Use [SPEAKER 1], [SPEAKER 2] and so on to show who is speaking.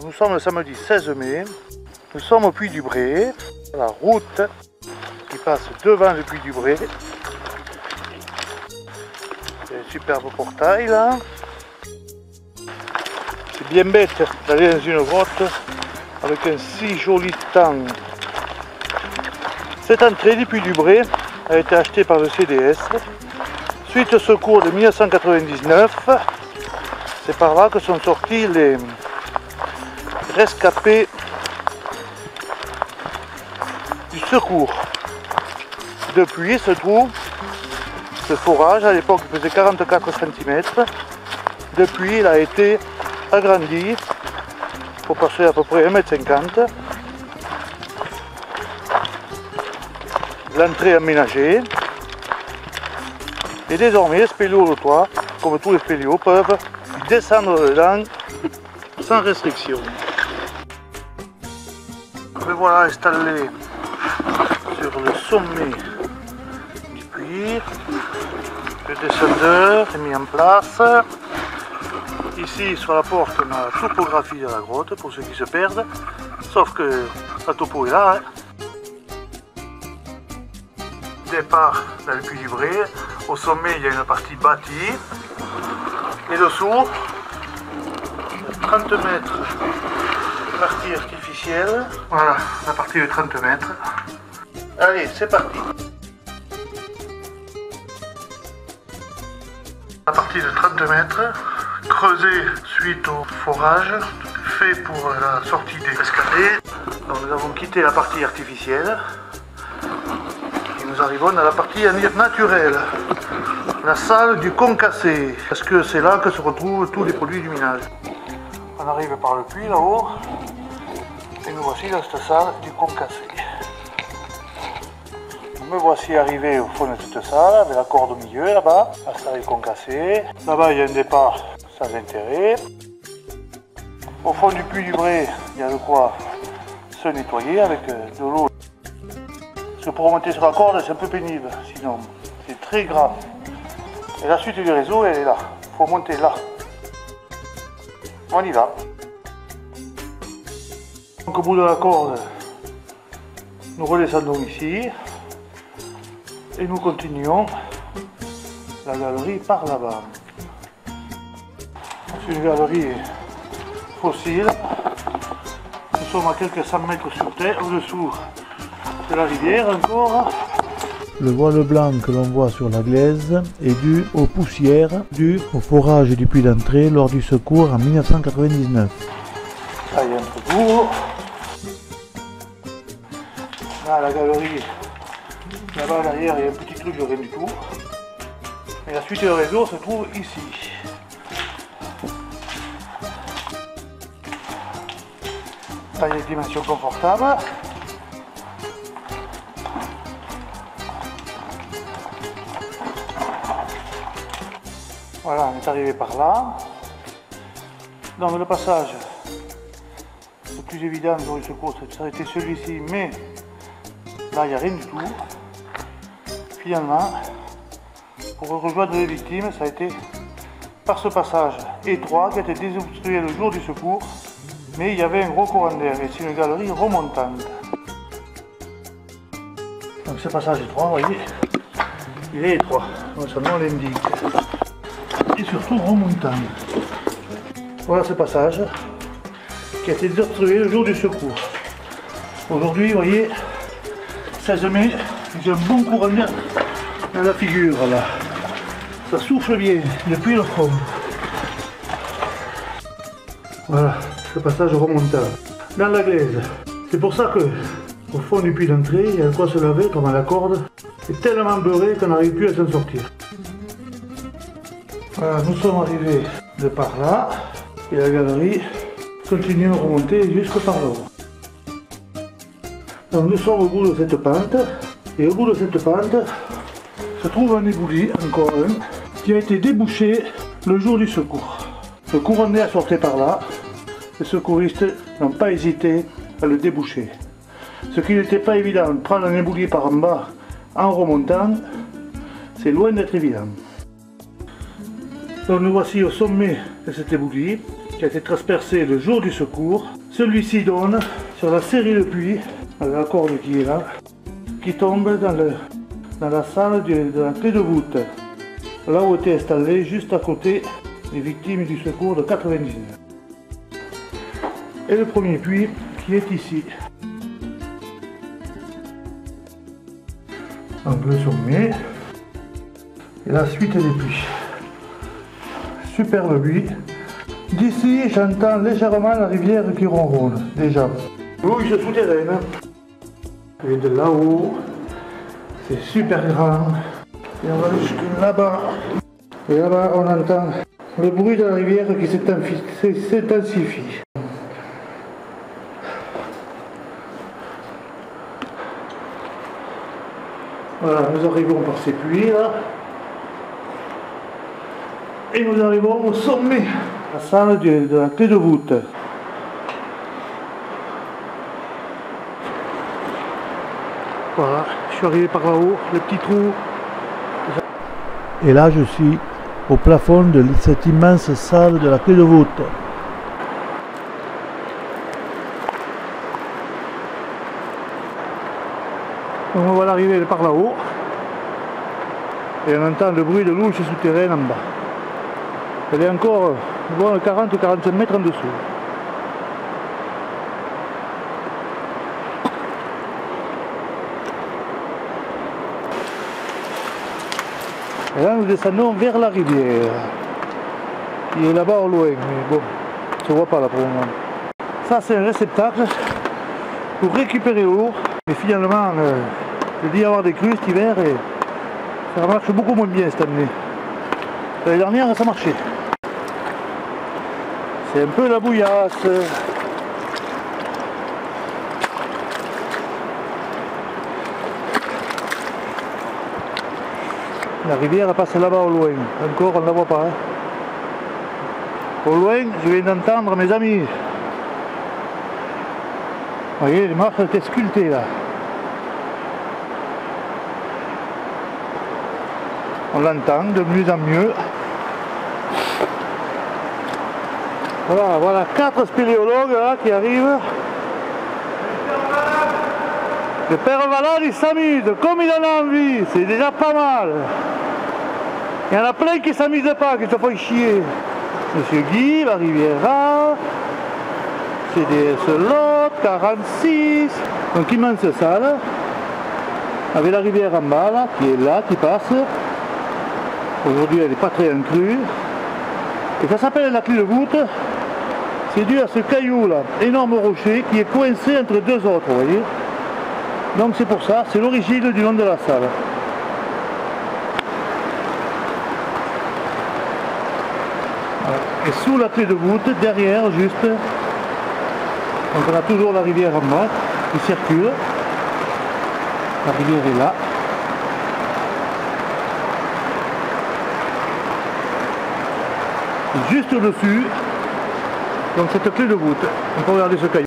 [SPEAKER 1] Nous sommes le samedi 16 mai, nous sommes au Puy du Bré, la route qui passe devant le Puy du Bré. Il y a un superbe portail là. C'est bien bête d'aller dans une grotte avec un si joli temps. Cette entrée du Puy du Bré a été achetée par le CDS. Suite au secours de 1999, c'est par là que sont sortis les rescapés du secours. Depuis se trouve ce forage, à l'époque il faisait 44 cm. Depuis il a été agrandi pour passer à peu près 1,50 m. L'entrée aménagée. Et désormais les spéléolotois, comme tous les spéléos, peuvent descendre dedans sans restriction. Me voilà installé sur le sommet du puits. Le descendeur est mis en place. Ici sur la porte on a la topographie de la grotte pour ceux qui se perdent. Sauf que la topo est là. Départ dans le Puy du Bré. Au sommet il y a une partie bâtie. Et dessous, 30 mètres. Partie artificielle, voilà la partie de 30 mètres. Allez, c'est parti. La partie de 30 mètres, creusée suite au forage, fait pour la sortie des rescapés. Donc nous avons quitté la partie artificielle et nous arrivons à la partie naturelle, la salle du concassé, parce que c'est là que se retrouvent tous les produits du minage. On arrive par le puits là-haut. Et nous voici dans cette salle du concassé. Me voici arrivé au fond de cette salle, avec la corde au milieu là-bas, la salle du concassé. Là-bas il y a un départ sans intérêt. Au fond du Puy du Bré, il y a de quoi se nettoyer avec de l'eau. Parce que pour remonter sur la corde c'est un peu pénible, sinon c'est très grave. Et la suite du réseau elle est là, il faut monter là. On y va. Donc au bout de la corde, nous redescendons ici et nous continuons la galerie par là-bas. C'est une galerie fossile. Nous sommes à quelques 100 mètres sur terre, au-dessous de la rivière encore.
[SPEAKER 2] Le voile blanc que l'on voit sur la glaise est dû aux poussières dues au forage du puits d'entrée lors du secours en 1999.
[SPEAKER 1] Là il y a un peu d'eau. Là la galerie, là-bas derrière il y a un petit truc de rien du tout. Et la suite du réseau se trouve ici. Là il y a des dimensions confortables. Voilà, on est arrivé par là. Donc le passage le plus évident dans le secours, ça a été celui-ci, mais là il n'y a rien du tout. Finalement, pour rejoindre les victimes, ça a été par ce passage étroit qui a été désobstrué le jour du secours, mais il y avait un gros courant d'air et c'est une galerie remontante. Donc ce passage étroit, vous voyez, il est étroit, comme son nom l'indique. Et surtout remontant. Voilà ce passage qui a été désobstrué le jour du secours. Aujourd'hui, vous voyez, 16 mai, j'ai un bon courant d'air dans la figure là. Ça souffle bien depuis le fond. Voilà, ce passage remontant. Dans la glaise. C'est pour ça que au fond du puits d'entrée, il y a de quoi se laver, comme à la corde. C'est tellement beurré qu'on n'arrive plus à s'en sortir. Voilà, nous sommes arrivés de par là, et la galerie continue à remonter jusque par là-haut. Donc nous sommes au bout de cette pente, et au bout de cette pente se trouve un éboulis, encore un, qui a été débouché le jour du secours. Le courant d'air sortait par là, les secouristes n'ont pas hésité à le déboucher. Ce qui n'était pas évident, prendre un éboulis par en bas en remontant, c'est loin d'être évident. Donc nous voici au sommet de cet éboulis. qui a été transpercé le jour du secours. Celui-ci donne sur la série de pluie, avec la corde qui est là, qui tombe dans la salle de la clé de voûte, là où étaient installées juste à côté les victimes du secours de 99. Et le premier puits qui est ici. Donc le sommet et la suite des puits. Superbe puits. D'ici, j'entends légèrement la rivière qui ronronne, déjà. Louche souterraine. Et de là-haut, c'est super grand. Et on va jusque là-bas. Et là-bas, on entend le bruit de la rivière qui s'intensifie. Voilà, nous arrivons par ces puits là. Et nous arrivons au sommet, la salle de la clé de voûte. Voilà, je suis arrivé par là-haut, le petit trou.
[SPEAKER 2] Et là, je suis au plafond de cette immense salle de la clé de voûte.
[SPEAKER 1] Donc on va arriver par là-haut. Et on entend le bruit de louche souterraine en bas. Elle est encore 40 ou 45 mètres en dessous. Et là nous descendons vers la rivière, qui est là-bas au loin, mais bon, ça ne se voit pas là pour le moment. Ça c'est un réceptacle pour récupérer l'eau, mais finalement, je dis avoir des crues cet hiver et ça marche beaucoup moins bien cette année. L'année dernière ça marchait. C'est un peu la bouillasse. La rivière passe là-bas au loin. Encore, on ne la voit pas. Hein. Au loin, je viens d'entendre mes amis. Vous voyez, les marches étaient sculptées là. On l'entend de mieux en mieux. Voilà 4 spéléologues là qui arrivent. Le père Valade il s'amuse comme il en a envie, c'est déjà pas mal. Il y en a plein qui ne s'amusent pas, qui se font chier. Monsieur Guy, la Riviera, CDS Lot, 46. Donc immense salle, avec la rivière en bas là, qui est là, qui passe. Aujourd'hui elle n'est pas très inclue. Et ça s'appelle la clé de voûte. C'est dû à ce caillou là, énorme rocher, qui est coincé entre deux autres, vous voyez. Donc c'est pour ça, c'est l'origine du nom de la salle. Voilà. Et sous la clé de voûte, derrière juste, donc on a toujours la rivière en bas qui circule. La rivière est là. Et juste au-dessus, donc cette clé de voûte, on peut regarder ce caillou.